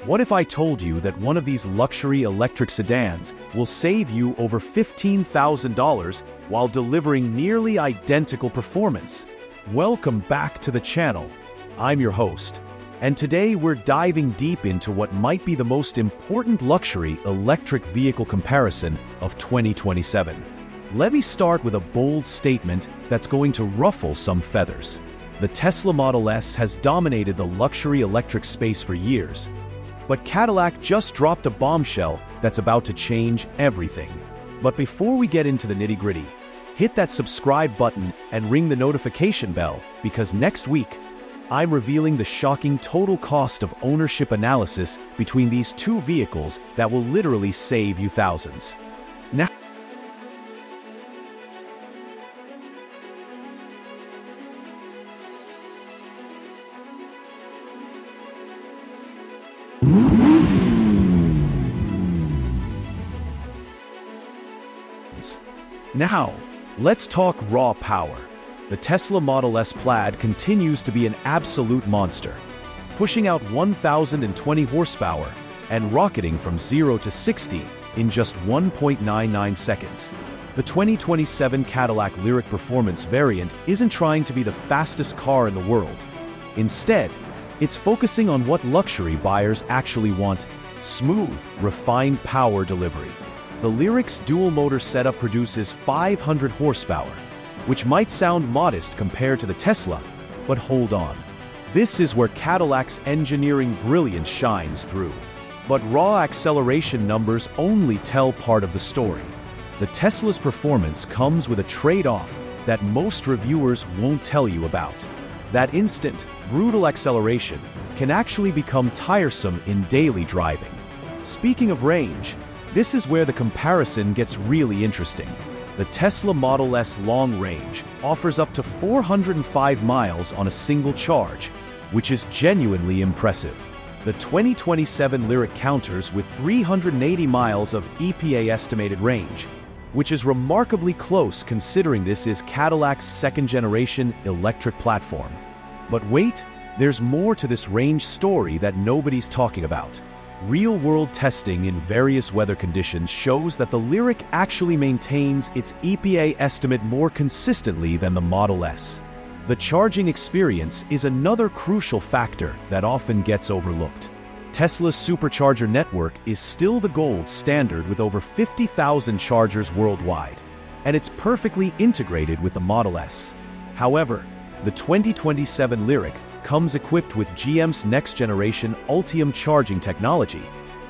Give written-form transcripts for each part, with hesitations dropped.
What if I told you that one of these luxury electric sedans will save you over $15,000 while delivering nearly identical performance? Welcome back to the channel. I'm your host, and today we're diving deep into what might be the most important luxury electric vehicle comparison of 2027. Let me start with a bold statement that's going to ruffle some feathers. The Tesla Model S has dominated the luxury electric space for years, but Cadillac just dropped a bombshell that's about to change everything. But before we get into the nitty-gritty, hit that subscribe button and ring the notification bell, because next week, I'm revealing the shocking total cost of ownership analysis between these two vehicles that will literally save you thousands. Now, let's talk raw power. The Tesla Model S Plaid continues to be an absolute monster, pushing out 1,020 horsepower and rocketing from 0 to 60 in just 1.99 seconds. The 2027 Cadillac Lyriq Performance variant isn't trying to be the fastest car in the world. Instead, it's focusing on what luxury buyers actually want: smooth, refined power delivery. The Lyriq's dual-motor setup produces 500 horsepower, which might sound modest compared to the Tesla, but hold on. This is where Cadillac's engineering brilliance shines through. But raw acceleration numbers only tell part of the story. The Tesla's performance comes with a trade-off that most reviewers won't tell you about. That instant, brutal acceleration can actually become tiresome in daily driving. Speaking of range, this is where the comparison gets really interesting. The Tesla Model S long range offers up to 405 miles on a single charge, which is genuinely impressive. The 2027 Lyriq counters with 380 miles of EPA estimated range, which is remarkably close considering this is Cadillac's second-generation electric platform. But wait, there's more to this range story that nobody's talking about. Real-world testing in various weather conditions shows that the Lyriq actually maintains its EPA estimate more consistently than the Model S. The charging experience is another crucial factor that often gets overlooked. Tesla's supercharger network is still the gold standard with over 50,000 chargers worldwide, and it's perfectly integrated with the Model S. However, the 2027 Lyriq comes equipped with GM's next-generation Ultium charging technology,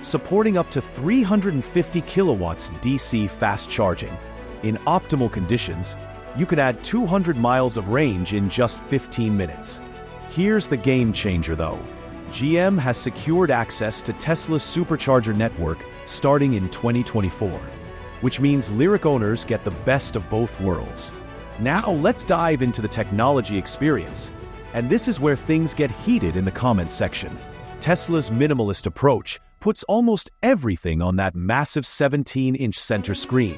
supporting up to 350 kilowatts DC fast charging. In optimal conditions, you can add 200 miles of range in just 15 minutes. Here's the game changer though. GM has secured access to Tesla's supercharger network starting in 2024, which means Lyriq owners get the best of both worlds. Now let's dive into the technology experience. And this is where things get heated in the comments section. Tesla's minimalist approach puts almost everything on that massive 17-inch center screen.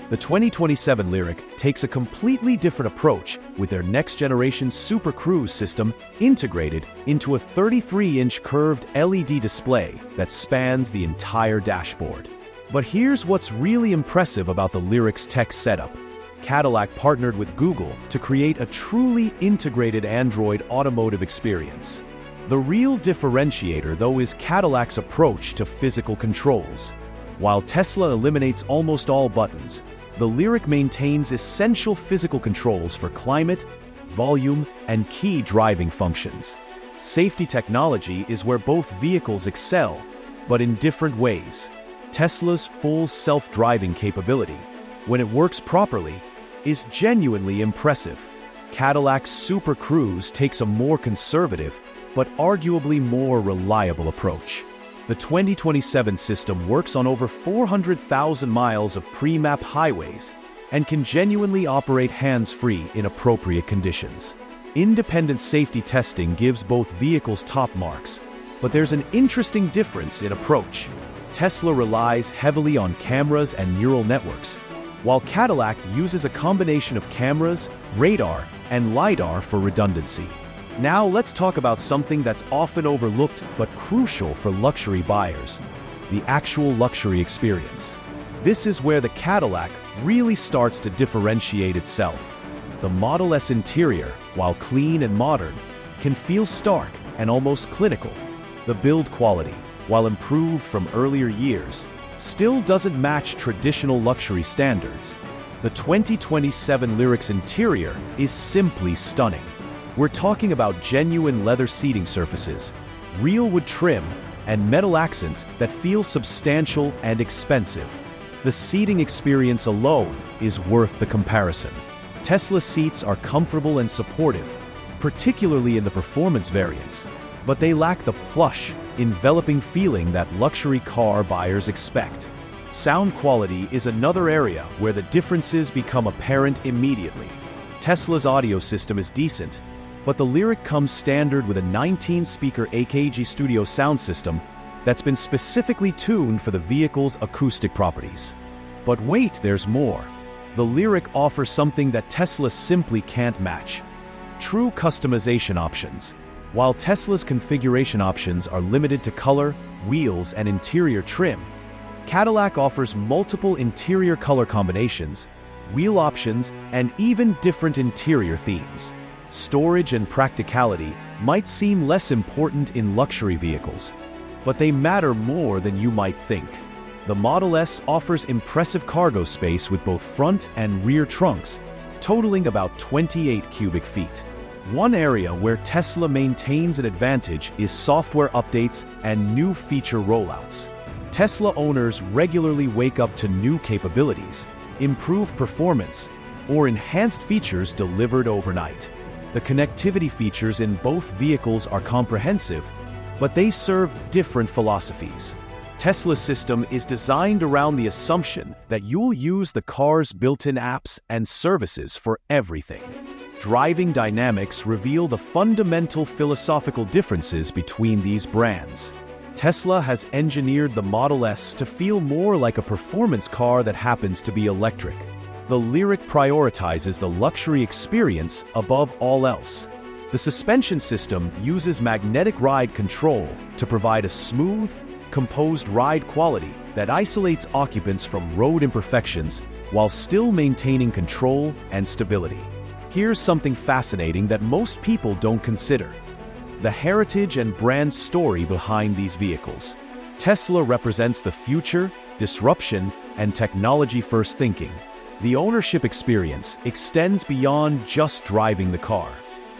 The 2027 Lyriq takes a completely different approach with their next-generation Super Cruise system integrated into a 33-inch curved LED display that spans the entire dashboard. But here's what's really impressive about the Lyriq's tech setup. Cadillac partnered with Google to create a truly integrated Android automotive experience. The real differentiator, though, is Cadillac's approach to physical controls. While Tesla eliminates almost all buttons, the Lyriq maintains essential physical controls for climate, volume, and key driving functions. Safety technology is where both vehicles excel, but in different ways. Tesla's full self-driving capability, when it works properly, is genuinely impressive. Cadillac's Super Cruise takes a more conservative, but arguably more reliable approach. The 2027 system works on over 400,000 miles of pre-map highways and can genuinely operate hands-free in appropriate conditions. Independent safety testing gives both vehicles top marks, but there's an interesting difference in approach. Tesla relies heavily on cameras and neural networks, while Cadillac uses a combination of cameras, radar, and LiDAR for redundancy. Now let's talk about something that's often overlooked but crucial for luxury buyers: the actual luxury experience. This is where the Cadillac really starts to differentiate itself. The Model S interior, while clean and modern, can feel stark and almost clinical. The build quality, while improved from earlier years, still doesn't match traditional luxury standards. The 2027 Lyriq's interior is simply stunning. We're talking about genuine leather seating surfaces, real wood trim, and metal accents that feel substantial and expensive. The seating experience alone is worth the comparison. Tesla seats are comfortable and supportive, particularly in the performance variants, but they lack the plush, enveloping feeling that luxury car buyers expect. Sound quality is another area where the differences become apparent immediately. Tesla's audio system is decent, but the Lyriq comes standard with a 19-speaker AKG Studio sound system that's been specifically tuned for the vehicle's acoustic properties. But wait, there's more. The Lyriq offers something that Tesla simply can't match: true customization options. While Tesla's configuration options are limited to color, wheels, and interior trim, Cadillac offers multiple interior color combinations, wheel options, and even different interior themes. Storage and practicality might seem less important in luxury vehicles, but they matter more than you might think. The Model S offers impressive cargo space with both front and rear trunks, totaling about 28 cubic feet. One area where Tesla maintains an advantage is software updates and new feature rollouts. Tesla owners regularly wake up to new capabilities, improved performance, or enhanced features delivered overnight. The connectivity features in both vehicles are comprehensive, but they serve different philosophies. Tesla's system is designed around the assumption that you'll use the car's built-in apps and services for everything. Driving dynamics reveal the fundamental philosophical differences between these brands. Tesla has engineered the Model S to feel more like a performance car that happens to be electric. The Lyriq prioritizes the luxury experience above all else. The suspension system uses magnetic ride control to provide a smooth, composed ride quality that isolates occupants from road imperfections while still maintaining control and stability. Here's something fascinating that most people don't consider: the heritage and brand story behind these vehicles. Tesla represents the future, disruption, and technology-first thinking. The ownership experience extends beyond just driving the car.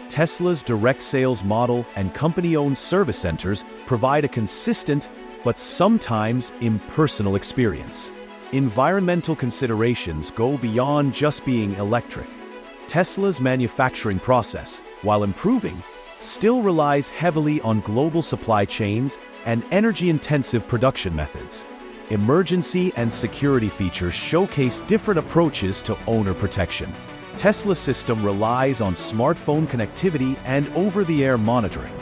Tesla's direct sales model and company-owned service centers provide a consistent but sometimes impersonal experience. Environmental considerations go beyond just being electric. Tesla's manufacturing process, while improving, still relies heavily on global supply chains and energy-intensive production methods. Emergency and security features showcase different approaches to owner protection. Tesla's system relies on smartphone connectivity and over-the-air monitoring,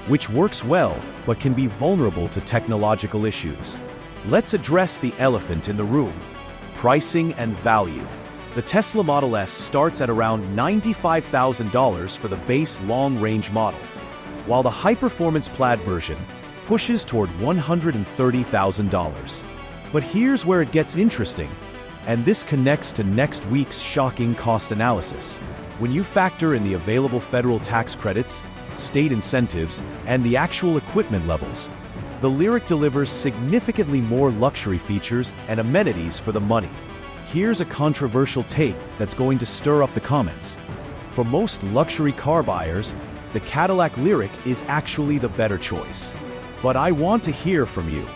which works well but can be vulnerable to technological issues. Let's address the elephant in the room: pricing and value. The Tesla Model S starts at around $95,000 for the base long-range model, while the high-performance Plaid version pushes toward $130,000. But here's where it gets interesting, and this connects to next week's shocking cost analysis. When you factor in the available federal tax credits, state incentives, and the actual equipment levels, the Lyriq delivers significantly more luxury features and amenities for the money. Here's a controversial take that's going to stir up the comments. For most luxury car buyers, the Cadillac Lyriq is actually the better choice. But I want to hear from you.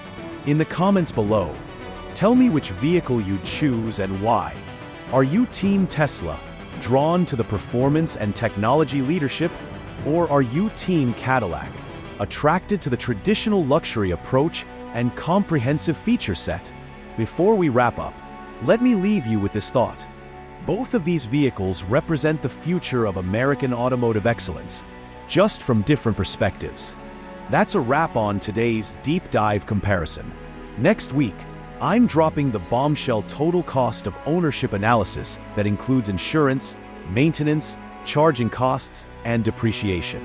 In the comments below, tell me which vehicle you'd choose and why. Are you Team Tesla, drawn to the performance and technology leadership, or are you Team Cadillac, attracted to the traditional luxury approach and comprehensive feature set? Before we wrap up, let me leave you with this thought. Both of these vehicles represent the future of American automotive excellence, just from different perspectives. That's a wrap on today's deep dive comparison. Next week, I'm dropping the bombshell total cost of ownership analysis that includes insurance, maintenance, charging costs, and depreciation.